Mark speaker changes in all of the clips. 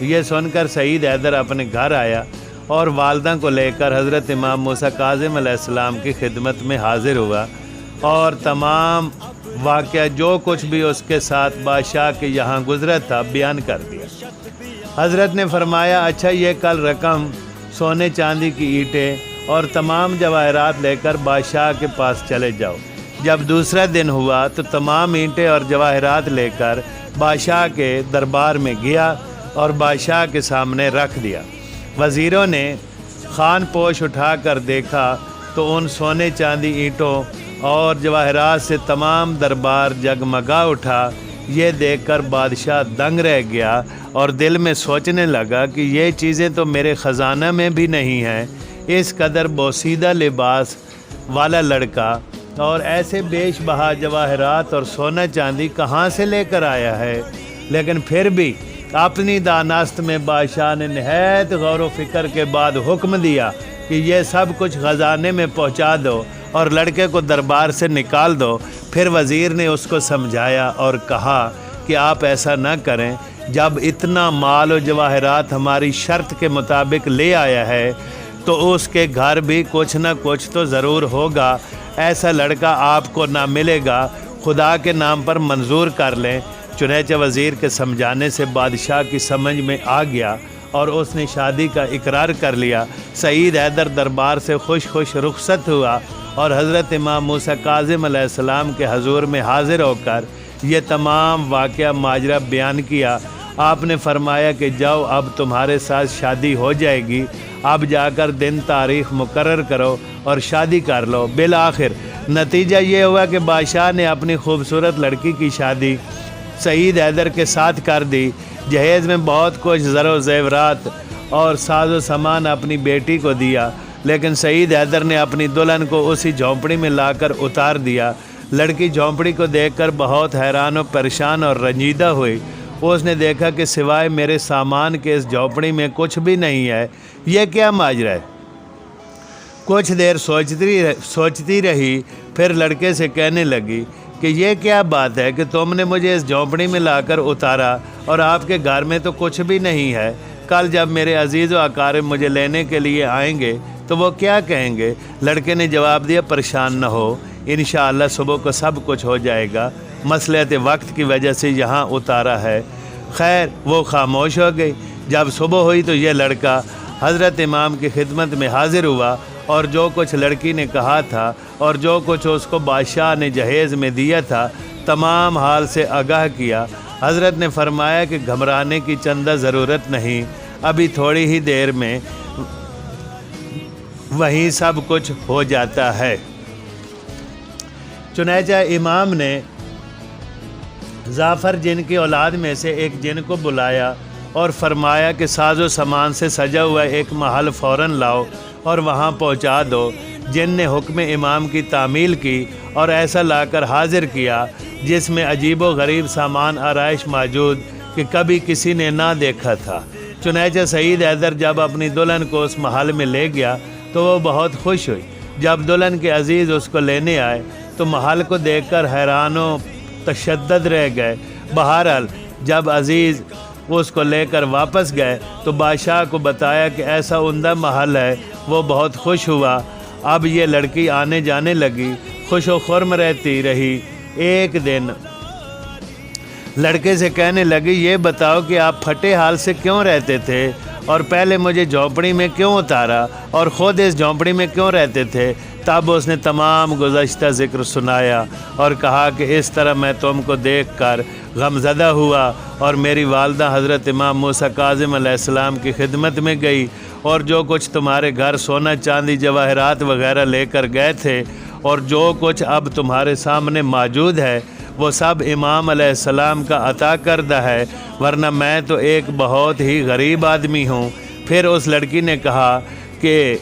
Speaker 1: یہ سن کر سعید حیدر اپنے گھر آیا اور والدہ کو لے کر حضرت امام موسیٰ کاظم علیہ السلام کی خدمت میں حاضر ہوا اور تمام واقعہ جو کچھ بھی اس کے ساتھ بادشاہ کے یہاں گزرا تھا بیان کر دیا۔ حضرت نے فرمایا اچھا یہ کل رقم سونے چاندی کی اینٹیں اور تمام جواہرات لے کر بادشاہ کے پاس چلے جاؤ۔ جب دوسرا دن ہوا تو تمام اینٹیں اور جواہرات لے کر بادشاہ کے دربار میں گیا اور بادشاہ کے سامنے رکھ دیا۔ وزیروں نے خان پوش اٹھا کر دیکھا تو ان سونے چاندی اینٹوں اور جواہرات سے تمام دربار جگمگا اٹھا۔ یہ دیکھ کر بادشاہ دنگ رہ گیا اور دل میں سوچنے لگا کہ یہ چیزیں تو میرے خزانہ میں بھی نہیں ہیں۔ اس قدر بوسیدہ لباس والا لڑکا اور ایسے بیش بہا جواہرات اور سونا چاندی کہاں سے لے کر آیا ہے؟ لیکن پھر بھی اپنی دانست میں بادشاہ نے نہایت غور و فکر کے بعد حکم دیا کہ یہ سب کچھ خزانے میں پہنچا دو اور لڑکے کو دربار سے نکال دو۔ پھر وزیر نے اس کو سمجھایا اور کہا کہ آپ ایسا نہ کریں، جب اتنا مال و جواہرات ہماری شرط کے مطابق لے آیا ہے تو اس کے گھر بھی کچھ نہ کچھ تو ضرور ہوگا۔ ایسا لڑکا آپ کو نہ ملے گا، خدا کے نام پر منظور کر لیں۔ چنانچہ وزیر کے سمجھانے سے بادشاہ کی سمجھ میں آ گیا اور اس نے شادی کا اقرار کر لیا۔ سعید حیدر دربار سے خوش خوش رخصت ہوا اور حضرت امام موسیٰ کاظم علیہ السلام کے حضور میں حاضر ہو کر یہ تمام واقعہ ماجرا بیان کیا۔ آپ نے فرمایا کہ جاؤ اب تمہارے ساتھ شادی ہو جائے گی، اب جا کر دن تاریخ مقرر کرو اور شادی کر لو۔ بالآخر نتیجہ یہ ہوا کہ بادشاہ نے اپنی خوبصورت لڑکی کی شادی سعید حیدر کے ساتھ کر دی۔ جہیز میں بہت کچھ زر و زیورات اور ساز و سامان اپنی بیٹی کو دیا، لیکن سعید حیدر نے اپنی دلہن کو اسی جھونپڑی میں لا کر اتار دیا۔ لڑکی جھونپڑی کو دیکھ کر بہت حیران و پریشان اور رنجیدہ ہوئی۔ اس نے دیکھا کہ سوائے میرے سامان کے اس جھونپڑی میں کچھ بھی نہیں ہے، یہ کیا ماجرا ہے؟ کچھ دیر سوچتی رہی، پھر لڑکے سے کہنے لگی کہ یہ کیا بات ہے کہ تم نے مجھے اس جھونپڑی میں لا کر اتارا اور آپ کے گھر میں تو کچھ بھی نہیں ہے۔ کل جب میرے عزیز و اقارب مجھے لینے کے لیے آئیں گے تو وہ کیا کہیں گے؟ لڑکے نے جواب دیا پریشان نہ ہو، انشاءاللہ صبح کو سب کچھ ہو جائے گا، مصلحت وقت کی وجہ سے یہاں اتارا ہے۔ خیر وہ خاموش ہو گئی۔ جب صبح ہوئی تو یہ لڑکا حضرت امام کی خدمت میں حاضر ہوا اور جو کچھ لڑکی نے کہا تھا اور جو کچھ اس کو بادشاہ نے جہیز میں دیا تھا تمام حال سے آگاہ کیا۔ حضرت نے فرمایا کہ گھبرانے کی چندہ ضرورت نہیں، ابھی تھوڑی ہی دیر میں وہیں سب کچھ ہو جاتا ہے۔ چنانچہ امام نے ظافر جن کی اولاد میں سے ایک جن کو بلایا اور فرمایا کہ ساز و سامان سے سجا ہوا ایک محل فوراً لاؤ اور وہاں پہنچا دو۔ جن نے حکم امام کی تعمیل کی اور ایسا لا کر حاضر کیا جس میں عجیب و غریب سامان آرائش موجود کہ کبھی کسی نے نہ دیکھا تھا۔ چنانچہ سعید حیدر جب اپنی دلہن کو اس محل میں لے گیا تو وہ بہت خوش ہوئی۔ جب دلہن کے عزیز اس کو لینے آئے تو محل کو دیکھ کر حیران و تشدد رہ گئے۔ بہرحال جب عزیز اس کو لے کر واپس گئے تو بادشاہ کو بتایا کہ ایسا عمدہ محل ہے۔ وہ بہت خوش ہوا۔ اب یہ لڑکی آنے جانے لگی، خوش و خرم رہتی رہی۔ ایک دن لڑکے سے کہنے لگی یہ بتاؤ کہ آپ پھٹے حال سے کیوں رہتے تھے اور پہلے مجھے جھونپڑی میں کیوں اتارا اور خود اس جھونپڑی میں کیوں رہتے تھے؟ تب اس نے تمام گزشتہ ذکر سنایا اور کہا کہ اس طرح میں تم کو دیکھ کر غمزدہ ہوا اور میری والدہ حضرت امام موسیٰ کاظم علیہ السلام کی خدمت میں گئی اور جو کچھ تمہارے گھر سونا چاندی جواہرات وغیرہ لے کر گئے تھے اور جو کچھ اب تمہارے سامنے موجود ہے وہ سب امام علیہ السلام کا عطا کردہ ہے، ورنہ میں تو ایک بہت ہی غریب آدمی ہوں۔ پھر اس لڑکی نے کہا کہ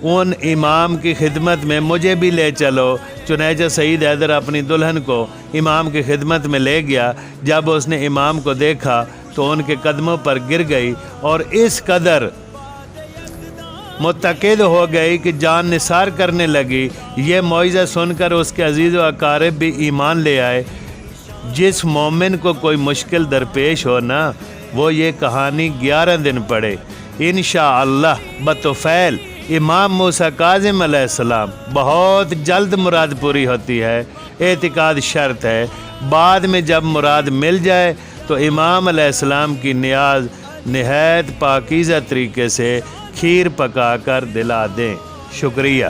Speaker 1: ان امام کی خدمت میں مجھے بھی لے چلو۔ چنانچہ سعید حیدر اپنی دلہن کو امام کی خدمت میں لے گیا۔ جب اس نے امام کو دیکھا تو ان کے قدموں پر گر گئی اور اس قدر متقد ہو گئی کہ جان نثار کرنے لگی۔ یہ معجزہ سن کر اس کے عزیز و اقارب بھی ایمان لے آئے۔ جس مومن کو کوئی مشکل درپیش ہو نا وہ یہ کہانی 11 دن پڑھے، انشاءاللہ بطفیل امام موسیٰ کاظم علیہ السلام بہت جلد مراد پوری ہوتی ہے۔ اعتقاد شرط ہے، بعد میں جب مراد مل جائے تو امام علیہ السلام کی نیاز نہایت پاکیزہ طریقے سے کھیر پکا کر دلا دیں۔ شکریہ۔